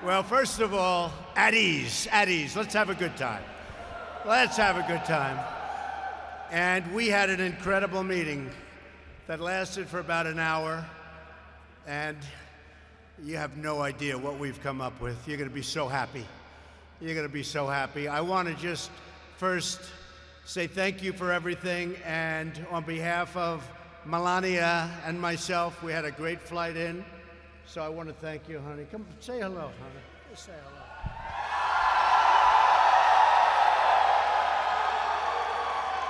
Well, first of all, at ease. Let's have a good time. Let's have a good time. And we had an incredible meeting that lasted for about an hour, and you have no idea what we've come up with. You're going to be so happy. You're going to be so happy. I want to just first say thank you for everything, and on behalf of Melania and myself, we had a great flight in. So I want to thank you, honey. Come say hello, honey. Just say hello.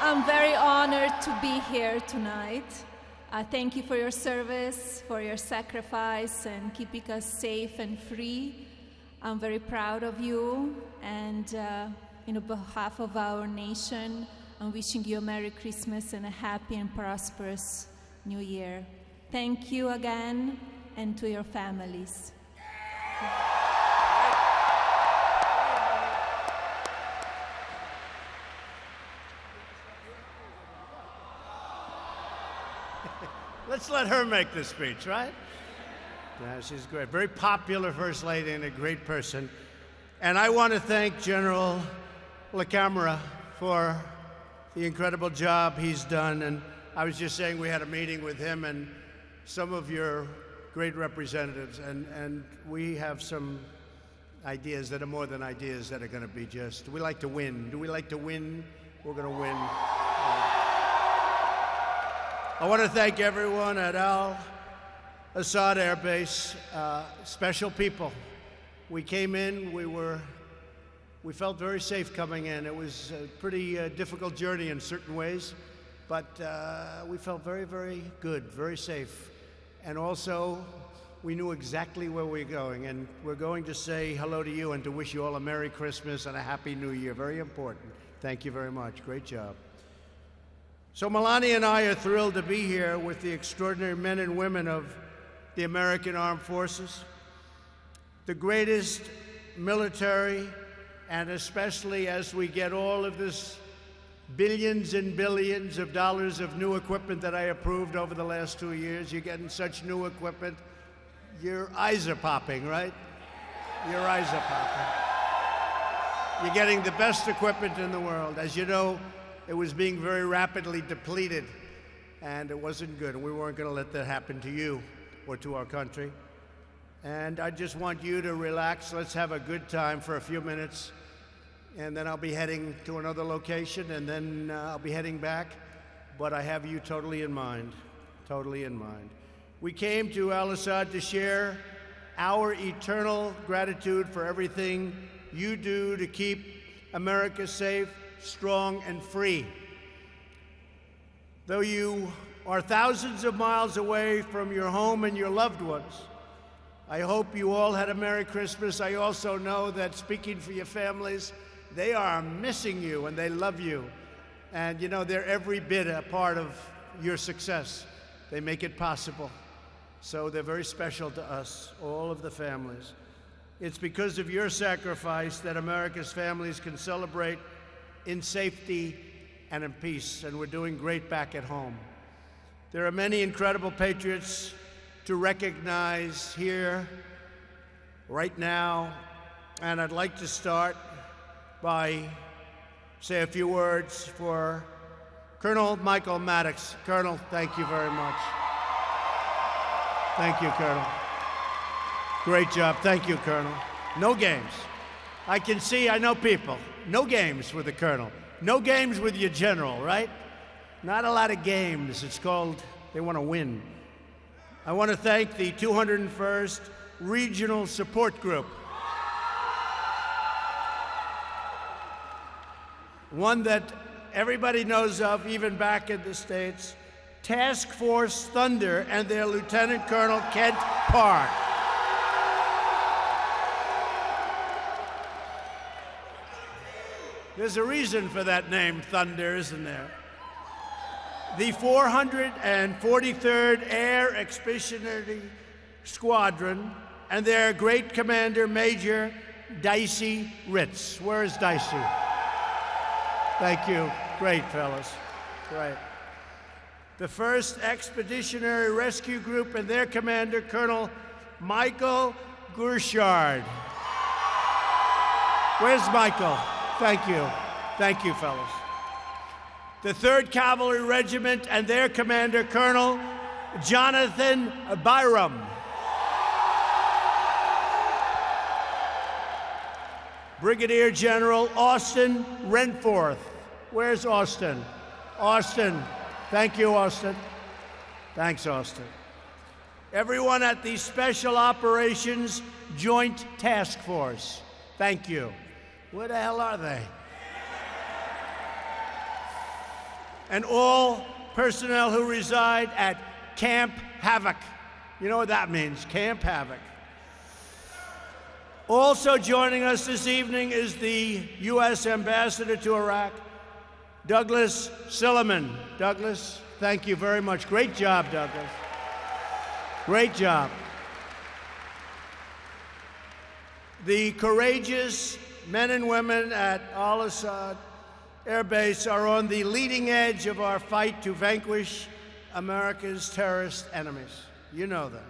I'm very honored to be here tonight. Thank you for your service, for your sacrifice, and keeping us safe and free. I'm very proud of you, and on behalf of our nation, I'm wishing you a Merry Christmas and a happy and prosperous New Year. Thank you again, and to your families. Let's let her make the speech, right? Yeah, she's great. Very popular First Lady and a great person. And I want to thank General LaCamera for the incredible job he's done. And I was just saying we had a meeting with him and some of your great representatives, and we have some ideas that are more than ideas that are going to be just, we like to win. Do we like to win? We're going to win. I want to thank everyone at Al-Assad Air Base, special people. We came in, we felt very safe coming in. It was a pretty difficult journey in certain ways, but we felt very, very good, very safe. And also, we knew exactly where we were going, and we're going to say hello to you and to wish you all a Merry Christmas and a Happy New Year. Very important. Thank you very much. Great job. So Melania and I are thrilled to be here with the extraordinary men and women of the American Armed Forces, the greatest military, and especially as we get all of this billions and billions of dollars of new equipment that I approved over the last 2 years. You're getting such new equipment. Your eyes are popping, right? Your eyes are popping. You're getting the best equipment in the world. As you know, it was being very rapidly depleted, and it wasn't good. And we weren't going to let that happen to you or to our country. And I just want you to relax. Let's have a good time for a few minutes. And then I'll be heading to another location, and then I'll be heading back. But I have you totally in mind, totally in mind. We came to Al-Assad to share our eternal gratitude for everything you do to keep America safe, strong, and free. Though you are thousands of miles away from your home and your loved ones, I hope you all had a Merry Christmas. I also know that, speaking for your families, they are missing you and they love you. And you know, they're every bit a part of your success. They make it possible. So they're very special to us, all of the families. It's because of your sacrifice that America's families can celebrate in safety and in peace, and we're doing great back at home. There are many incredible patriots to recognize here right now, and I'd like to start by say a few words for Colonel Michael Maddox. Colonel, thank you very much. Thank you, Colonel. Great job. Thank you, Colonel. No games. I can see, I know people. No games with the Colonel. No games with your general, right? Not a lot of games. It's called, they want to win. I want to thank the 201st Regional Support Group. One that everybody knows of, even back in the States, Task Force Thunder and their Lieutenant Colonel Kent Park. There's a reason for that name, Thunder, isn't there? The 443rd Air Expeditionary Squadron and their great commander, Major Dicey Ritz. Where is Dicey? Thank you. Great, fellas. Great. The 1st Expeditionary Rescue Group and their commander, Colonel Michael Gurshard. Where's Michael? Thank you. Thank you, fellas. The 3rd Cavalry Regiment and their commander, Colonel Jonathan Byram. Brigadier General Austin Renforth. Where's Austin? Austin. Thank you, Austin. Thanks, Austin. Everyone at the Special Operations Joint Task Force. Thank you. Where the hell are they? And all personnel who reside at Camp Havoc. You know what that means, Camp Havoc. Also joining us this evening is the U.S. Ambassador to Iraq, Douglas Silliman. Douglas, thank you very much. Great job, Douglas. Great job. The courageous men and women at Al-Assad Air Base are on the leading edge of our fight to vanquish America's terrorist enemies. You know that.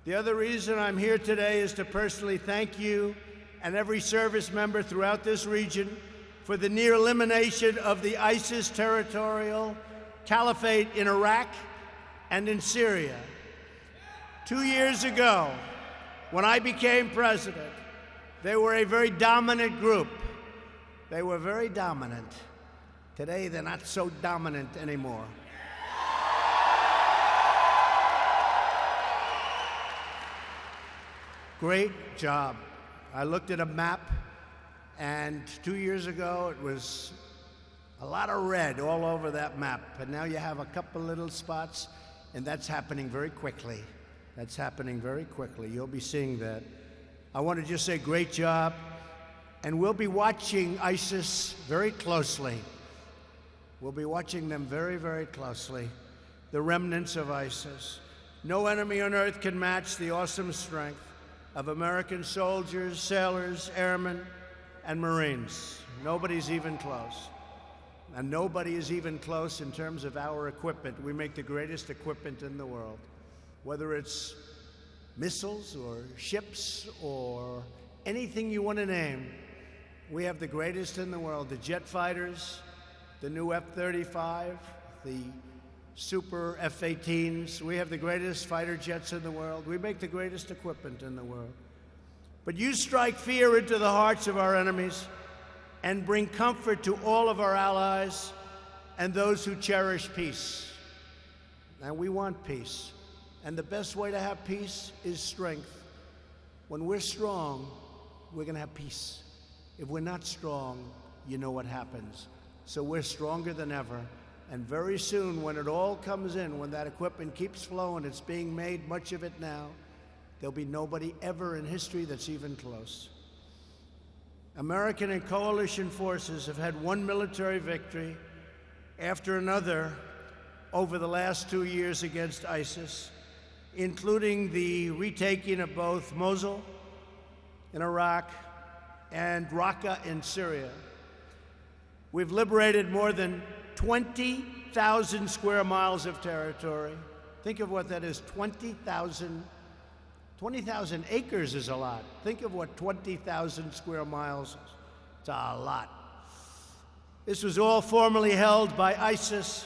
The other reason I'm here today is to personally thank you and every service member throughout this region for the near elimination of the ISIS territorial caliphate in Iraq and in Syria. 2 years ago, when I became president, they were a very dominant group. They were very dominant. Today, they're not so dominant anymore. Great job. I looked at a map, and 2 years ago, it was a lot of red all over that map. And now you have a couple little spots, and that's happening very quickly. That's happening very quickly. You'll be seeing that. I want to just say great job. And we'll be watching ISIS very closely. We'll be watching them very, very closely. The remnants of ISIS. No enemy on earth can match the awesome strength of American soldiers, sailors, airmen, and Marines. Nobody's even close. And nobody is even close in terms of our equipment. We make the greatest equipment in the world. Whether it's missiles or ships or anything you want to name, we have the greatest in the world. The jet fighters, the new F-35, the super F-18s. We have the greatest fighter jets in the world. We make the greatest equipment in the world. But you strike fear into the hearts of our enemies and bring comfort to all of our allies and those who cherish peace. And we want peace. And the best way to have peace is strength. When we're strong, we're going to have peace. If we're not strong, you know what happens. So we're stronger than ever. And very soon, when it all comes in, when that equipment keeps flowing, it's being made, much of it now, there'll be nobody ever in history that's even close. American and coalition forces have had one military victory after another over the last 2 years against ISIS, including the retaking of both Mosul in Iraq and Raqqa in Syria. We've liberated more than 20,000 square miles of territory. Think of what that is, 20,000 acres is a lot. Think of what 20,000 square miles is. It's a lot. This was all formerly held by ISIS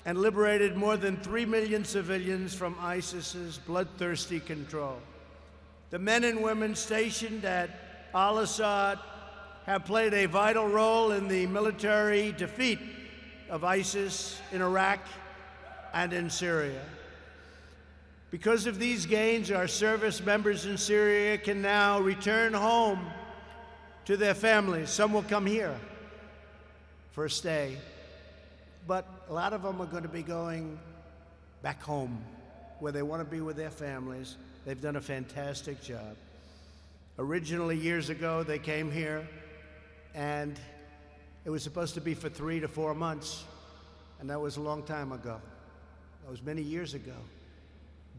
and liberated more than 3 million civilians from ISIS's bloodthirsty control. The men and women stationed at Al-Assad have played a vital role in the military defeat of ISIS in Iraq and in Syria. Because of these gains, our service members in Syria can now return home to their families. Some will come here for a stay, but a lot of them are going to be going back home where they want to be with their families. They've done a fantastic job. Originally, years ago, they came here, and it was supposed to be for 3 to 4 months, and that was a long time ago. That was many years ago.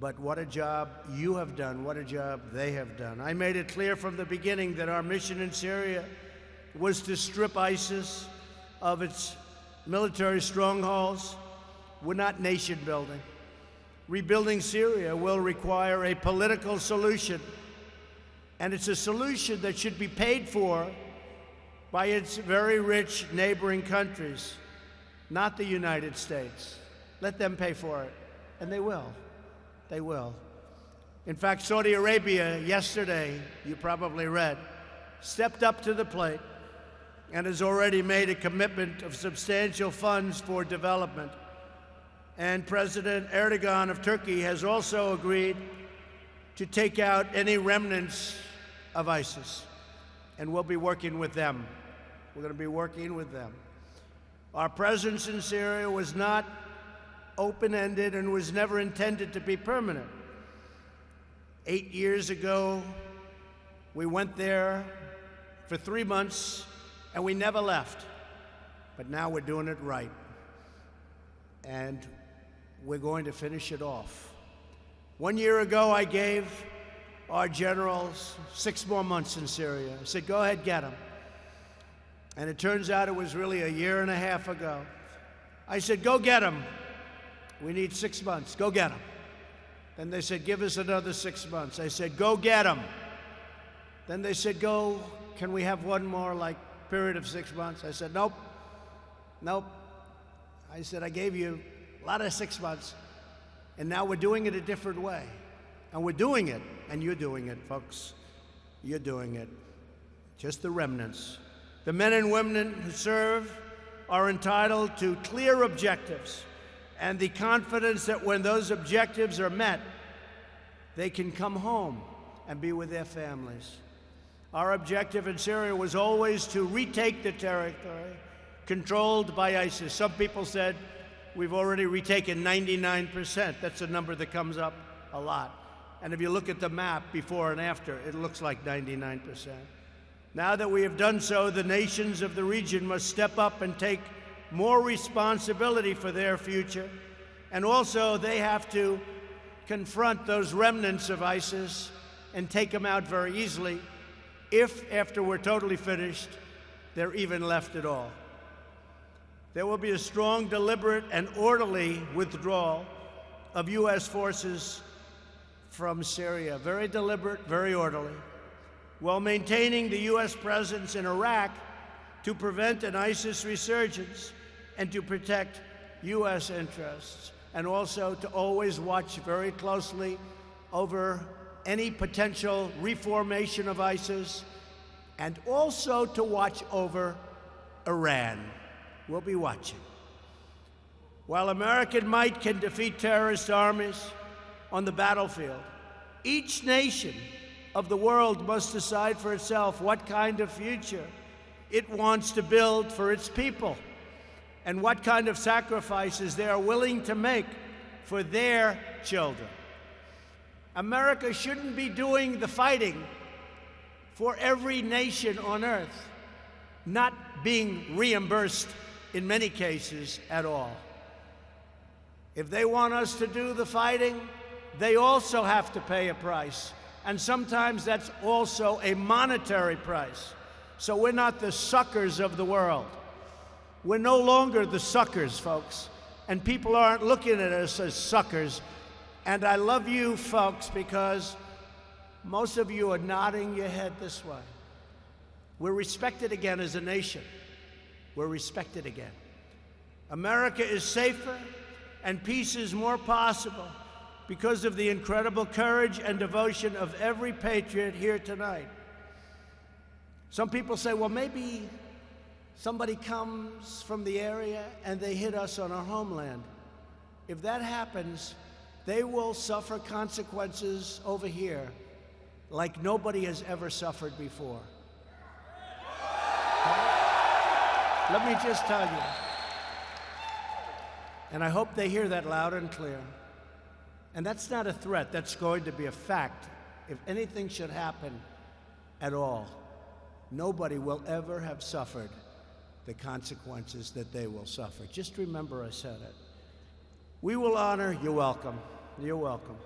But what a job you have done, what a job they have done. I made it clear from the beginning that our mission in Syria was to strip ISIS of its military strongholds. We're not nation building. Rebuilding Syria will require a political solution And it's a solution that should be paid for by its very rich neighboring countries, not the United States. Let them pay for it, and they will. They will. In fact, Saudi Arabia yesterday, you probably read, stepped up to the plate and has already made a commitment of substantial funds for development. And President Erdogan of Turkey has also agreed to take out any remnants of ISIS, and we'll be working with them. We're going to be working with them. Our presence in Syria was not open-ended and was never intended to be permanent. 8 years ago, we went there for 3 months, and we never left. But now we're doing it right. And we're going to finish it off. 1 year ago, I gave our generals 6 more months in Syria. I said, go ahead, get them. And it turns out it was really a year and a half ago. I said, go get them. We need 6 months. Go get them. Then they said, give us another 6 months. I said, go get them. Then they said, can we have one more, period of 6 months? I said, nope. I said, I gave you a lot of 6 months, and now we're doing it a different way. And we're doing it, and you're doing it, folks. You're doing it. Just the remnants. The men and women who serve are entitled to clear objectives and the confidence that when those objectives are met, they can come home and be with their families. Our objective in Syria was always to retake the territory controlled by ISIS. Some people said we've already retaken 99%. That's a number that comes up a lot. And if you look at the map before and after, it looks like 99%. Now that we have done so, the nations of the region must step up and take more responsibility for their future. And also, they have to confront those remnants of ISIS and take them out very easily, if, after we're totally finished, they're even left at all. There will be a strong, deliberate, and orderly withdrawal of U.S. forces from Syria. Very deliberate, very orderly, while maintaining the U.S. presence in Iraq to prevent an ISIS resurgence and to protect U.S. interests, and also to always watch very closely over any potential reformation of ISIS, and also to watch over Iran. We'll be watching. While American might can defeat terrorist armies on the battlefield, each nation of the world must decide for itself what kind of future it wants to build for its people and what kind of sacrifices they are willing to make for their children. America shouldn't be doing the fighting for every nation on earth, not being reimbursed in many cases at all. If they want us to do the fighting, they also have to pay a price. And sometimes that's also a monetary price. So we're not the suckers of the world. We're no longer the suckers, folks. And people aren't looking at us as suckers. And I love you, folks, because most of you are nodding your head this way. We're respected again as a nation. We're respected again. America is safer and peace is more possible because of the incredible courage and devotion of every patriot here tonight. Some people say, well, maybe somebody comes from the area and they hit us on our homeland. If that happens, they will suffer consequences over here like nobody has ever suffered before. Let me just tell you, and I hope they hear that loud and clear. And that's not a threat, that's going to be a fact. If anything should happen at all, nobody will ever have suffered the consequences that they will suffer. Just remember I said it. We will honor, you're welcome, you're welcome.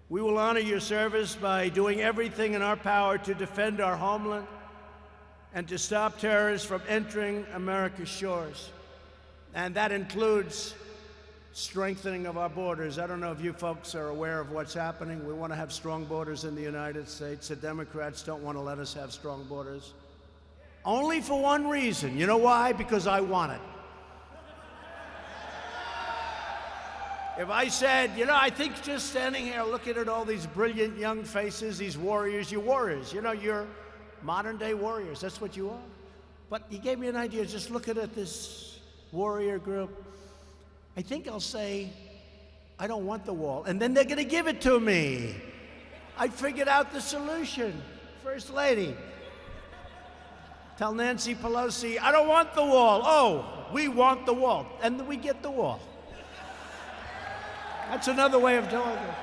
We will honor your service by doing everything in our power to defend our homeland and to stop terrorists from entering America's shores. And that includes strengthening of our borders. I don't know if you folks are aware of what's happening. We want to have strong borders in the United States. The Democrats don't want to let us have strong borders. Only for one reason. You know why? Because I want it. If I said, you know, I think just standing here looking at all these brilliant young faces, these warriors, you're warriors. You know, you're modern-day warriors. That's what you are. But you gave me an idea, just looking at this warrior group. I think I'll say, I don't want the wall. And then they're going to give it to me. I figured out the solution. First Lady, tell Nancy Pelosi, I don't want the wall. Oh, we want the wall. And then we get the wall. That's another way of doing it.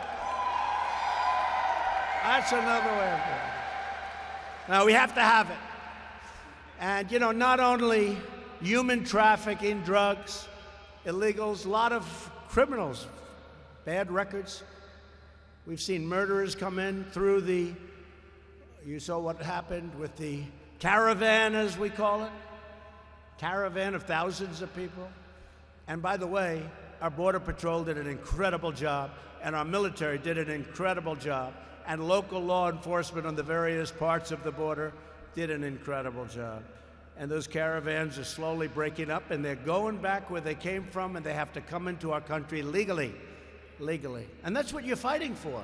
That's another way of doing it. Now, we have to have it. And, you know, not only human trafficking, drugs, illegals, a lot of criminals, bad records. We've seen murderers come in through you saw what happened with the caravan, as we call it, caravan of thousands of people. And by the way, our Border Patrol did an incredible job, and our military did an incredible job, and local law enforcement on the various parts of the border did an incredible job. And those caravans are slowly breaking up, and they're going back where they came from, and they have to come into our country legally. And that's what you're fighting for.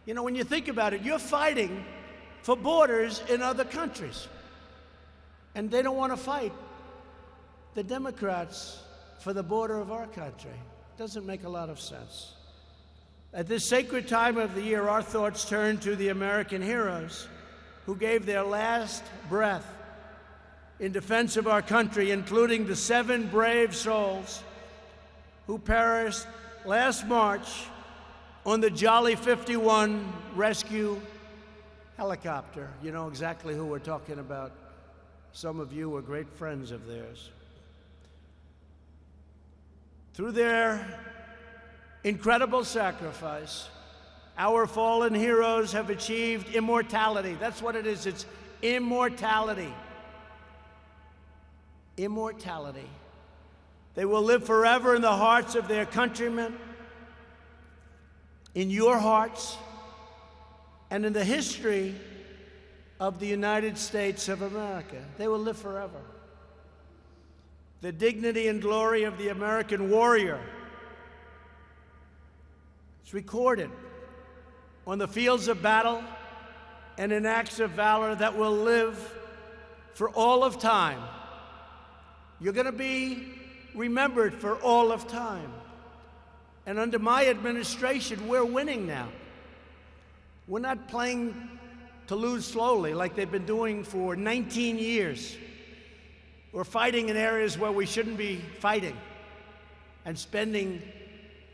You know, when you think about it, you're fighting for borders in other countries. And they don't want to fight the Democrats for the border of our country. Doesn't make a lot of sense. At this sacred time of the year, our thoughts turn to the American heroes who gave their last breath in defense of our country, including the 7 brave souls who perished last March on the Jolly 51 rescue helicopter. You know exactly who we're talking about. Some of you were great friends of theirs. Through their incredible sacrifice, our fallen heroes have achieved immortality. That's what it is. It's immortality. Immortality. They will live forever in the hearts of their countrymen, in your hearts, and in the history of the United States of America. They will live forever. The dignity and glory of the American warrior is recorded on the fields of battle and in acts of valor that will live for all of time. You're going to be remembered for all of time. And under my administration, we're winning now. We're not playing to lose slowly like they've been doing for 19 years. We're fighting in areas where we shouldn't be fighting and spending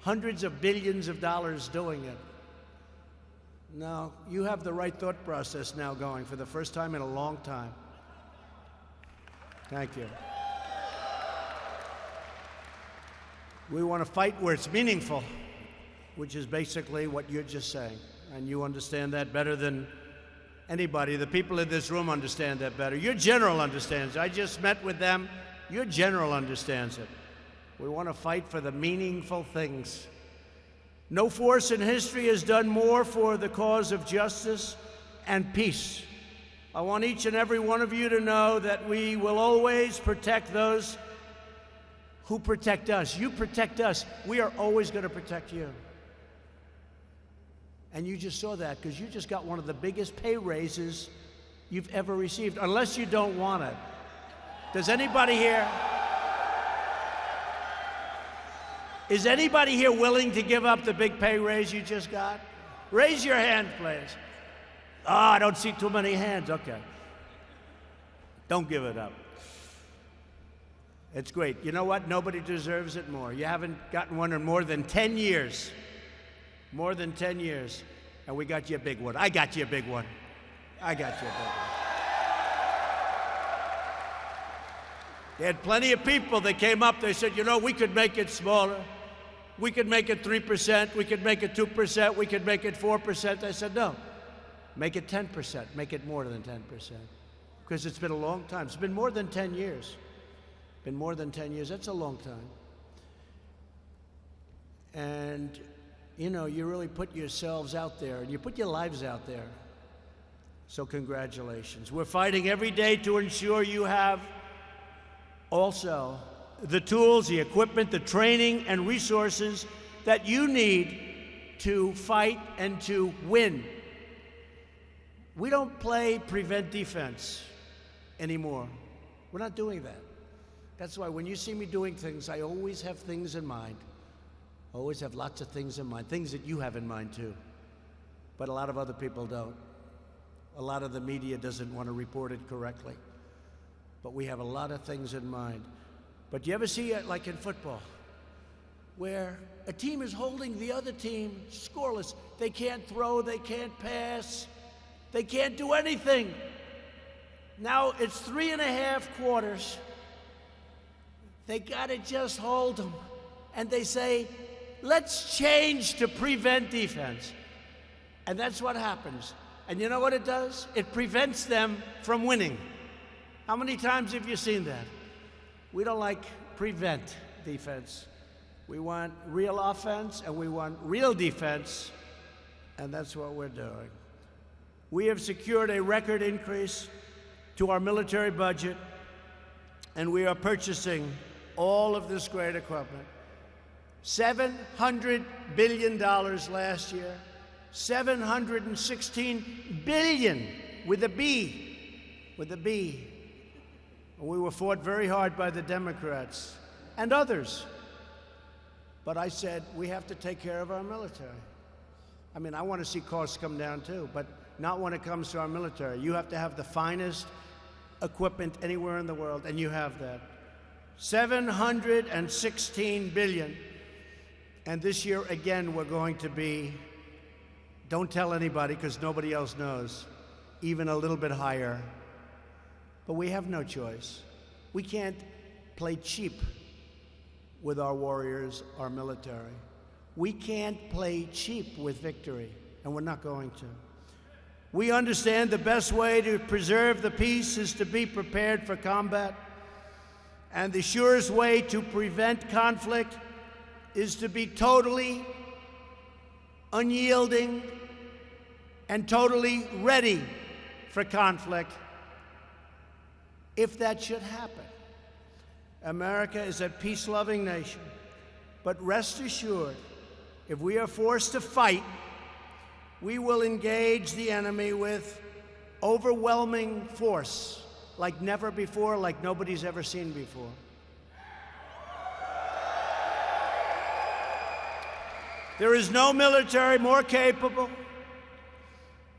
hundreds of billions of dollars doing it. No, you have the right thought process now going for the first time in a long time. Thank you. We want to fight where it's meaningful, which is basically what you're just saying. And you understand that better than anybody. The people in this room understand that better. Your general understands it. I just met with them. Your general understands it. We want to fight for the meaningful things. No force in history has done more for the cause of justice and peace. I want each and every one of you to know that we will always protect those who protect us. You protect us. We are always going to protect you. And you just saw that because you just got one of the biggest pay raises you've ever received, unless you don't want it. Does anybody here? Is anybody here willing to give up the big pay raise you just got? Raise your hand, please. Oh, I don't see too many hands. Okay. Don't give it up. It's great. You know what? Nobody deserves it more. You haven't gotten one in more than 10 years. More than 10 years. And we got you a big one. I got you a big one. I got you a big one. They had plenty of people that came up. They said, you know, we could make it smaller. We could make it 3%. We could make it 2%. We could make it 4%. I said, no. Make it 10%. Make it more than 10%. Because it's been a long time. It's been more than 10 years. Been more than 10 years. That's a long time. And, you really put yourselves out there, and you put your lives out there. So congratulations. We're fighting every day to ensure you have also the tools, the equipment, the training, and resources that you need to fight and to win. We don't play prevent defense anymore. We're not doing that. That's why when you see me doing things, I always have things in mind. I always have lots of things in mind, things that you have in mind too. But a lot of other people don't. A lot of the media doesn't want to report it correctly. But we have a lot of things in mind. But you ever see it like in football, where a team is holding the other team scoreless? They can't throw, they can't pass, they can't do anything. Now it's 3.5 quarters. They gotta just hold them. And they say, let's change to prevent defense. And that's what happens. And you know what it does? It prevents them from winning. How many times have you seen that? We don't like prevent defense. We want real offense and we want real defense, and that's what we're doing. We have secured a record increase to our military budget, and we are purchasing all of this great equipment. $700 billion last year, $716 billion with a B, with a B. We were fought very hard by the Democrats and others. But I said, we have to take care of our military. I mean, I want to see costs come down too, but not when it comes to our military. You have to have the finest equipment anywhere in the world, and you have that. $716 billion. And this year, again, we're going to be, don't tell anybody because nobody else knows, even a little bit higher. But we have no choice. We can't play cheap with our warriors, our military. We can't play cheap with victory, and we're not going to. We understand the best way to preserve the peace is to be prepared for combat, and the surest way to prevent conflict is to be totally unyielding and totally ready for conflict if that should happen. America is a peace-loving nation, but rest assured, if we are forced to fight, we will engage the enemy with overwhelming force, like never before, like nobody's ever seen before. There is no military more capable,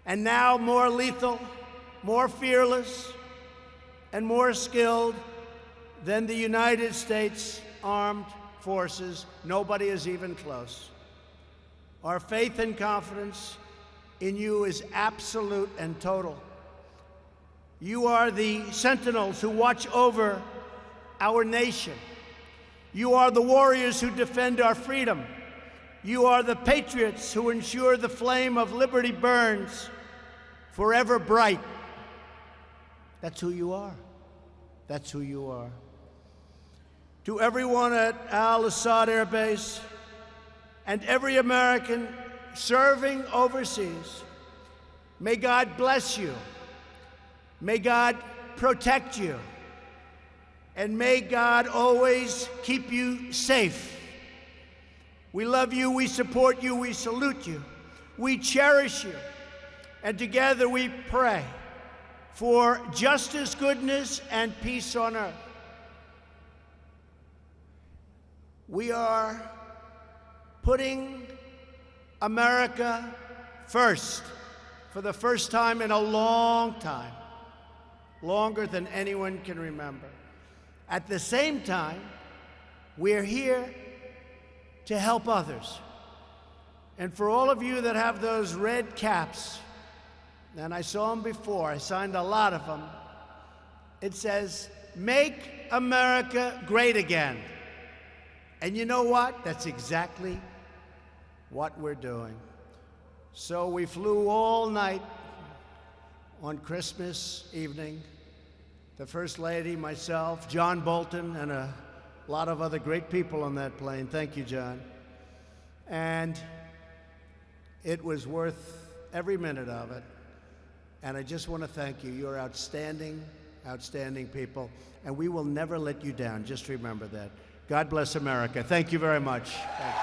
and now more lethal, more fearless, and more skilled than the United States Armed Forces. Nobody is even close. Our faith and confidence in you is absolute and total. You are the sentinels who watch over our nation. You are the warriors who defend our freedom. You are the patriots who ensure the flame of liberty burns forever bright. That's who you are. That's who you are. To everyone at Al-Assad Air Base and every American serving overseas, may God bless you. May God protect you. And may God always keep you safe. We love you, we support you, we salute you, we cherish you, and together we pray for justice, goodness, and peace on earth. We are putting America first for the first time in a long time, longer than anyone can remember. At the same time, we're here to help others. And for all of you that have those red caps, and I saw them before, I signed a lot of them, it says, "Make America Great Again." And you know what? That's exactly what we're doing. So we flew all night on Christmas evening. The First Lady, myself, John Bolton, and a lot of other great people on that plane. Thank you, John. And it was worth every minute of it. And I just want to thank you. You're outstanding, outstanding people. And we will never let you down. Just remember that. God bless America. Thank you very much. Thank you.